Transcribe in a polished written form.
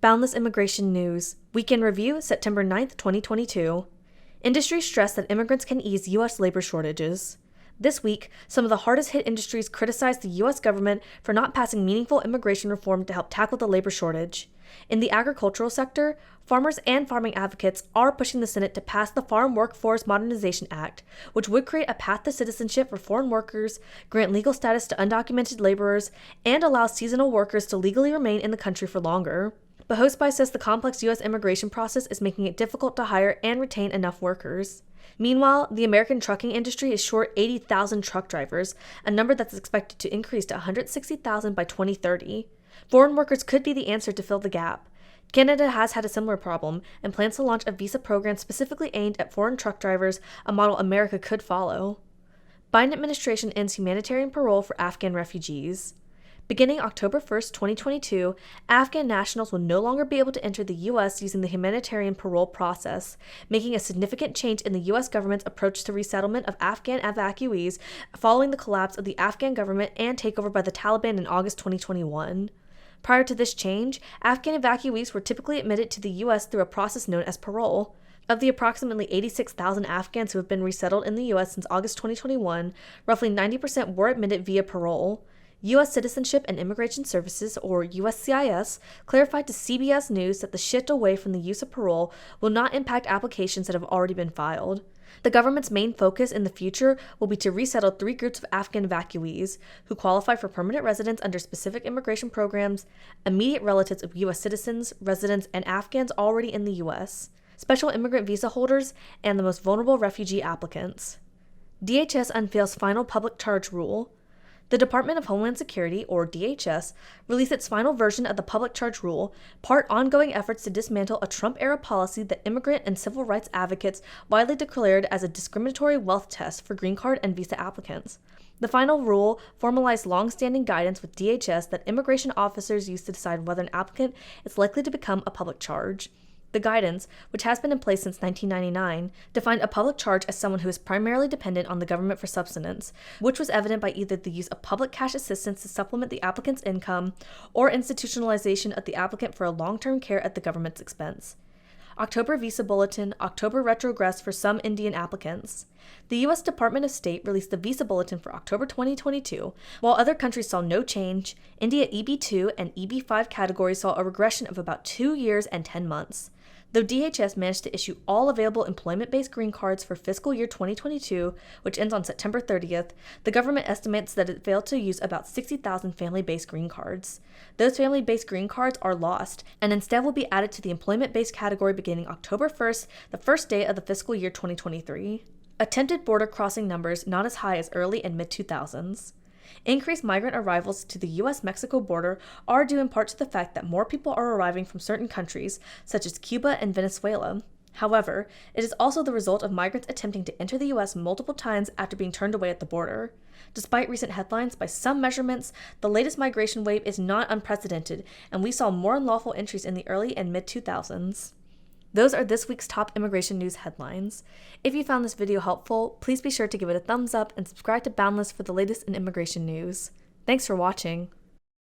Boundless Immigration News, Weekend Review, September 9th, 2022. Industries stress that immigrants can ease U.S. labor shortages. This week, some of the hardest-hit industries criticized the U.S. government for not passing meaningful immigration reform to help tackle the labor shortage. In the agricultural sector, farmers and farming advocates are pushing the Senate to pass the Farm Workforce Modernization Act, which would create a path to citizenship for foreign workers, grant legal status to undocumented laborers, and allow seasonal workers to legally remain in the country for longer. But Hostby says the complex U.S. immigration process is making it difficult to hire and retain enough workers. Meanwhile, the American trucking industry is short 80,000 truck drivers, a number that's expected to increase to 160,000 by 2030. Foreign workers could be the answer to fill the gap. Canada has had a similar problem and plans to launch a visa program specifically aimed at foreign truck drivers, a model America could follow. Biden administration ends humanitarian parole for Afghan refugees. Beginning October 1, 2022, Afghan nationals will no longer be able to enter the U.S. using the humanitarian parole process, making a significant change in the U.S. government's approach to resettlement of Afghan evacuees following the collapse of the Afghan government and takeover by the Taliban in August 2021. Prior to this change, Afghan evacuees were typically admitted to the U.S. through a process known as parole. Of the approximately 86,000 Afghans who have been resettled in the U.S. since August 2021, roughly 90% were admitted via parole. U.S. Citizenship and Immigration Services, or USCIS, clarified to CBS News that the shift away from the use of parole will not impact applications that have already been filed. The government's main focus in the future will be to resettle 3 groups of Afghan evacuees who qualify for permanent residence under specific immigration programs, immediate relatives of U.S. citizens, residents, and Afghans already in the U.S., special immigrant visa holders, and the most vulnerable refugee applicants. DHS unveils final public charge rule. The Department of Homeland Security, or DHS, released its final version of the public charge rule, part ongoing efforts to dismantle a Trump-era policy that immigrant and civil rights advocates widely declared as a discriminatory wealth test for green card and visa applicants. The final rule formalized long-standing guidance with DHS that immigration officers use to decide whether an applicant is likely to become a public charge. The guidance, which has been in place since 1999, defined a public charge as someone who is primarily dependent on the government for subsistence, which was evident by either the use of public cash assistance to supplement the applicant's income or institutionalization of the applicant for a long-term care at the government's expense. October Visa Bulletin, October retrogress for some Indian applicants. The U.S. Department of State released the Visa Bulletin for October 2022. While other countries saw no change, India EB2 and EB5 categories saw a regression of about 2 years and 10 months. Though DHS managed to issue all available employment-based green cards for fiscal year 2022, which ends on September 30th, the government estimates that it failed to use about 60,000 family-based green cards. Those family-based green cards are lost, and instead will be added to the employment-based category beginning October 1st, the first day of the fiscal year 2023. Attempted border crossing numbers not as high as early and mid-2000s. Increased migrant arrivals to the U.S.-Mexico border are due in part to the fact that more people are arriving from certain countries, such as Cuba and Venezuela. However, it is also the result of migrants attempting to enter the U.S. multiple times after being turned away at the border. Despite recent headlines, by some measurements, the latest migration wave is not unprecedented, and we saw more unlawful entries in the early and mid-2000s. Those are this week's top immigration news headlines. If you found this video helpful, please be sure to give it a thumbs up and subscribe to Boundless for the latest in immigration news. Thanks for watching.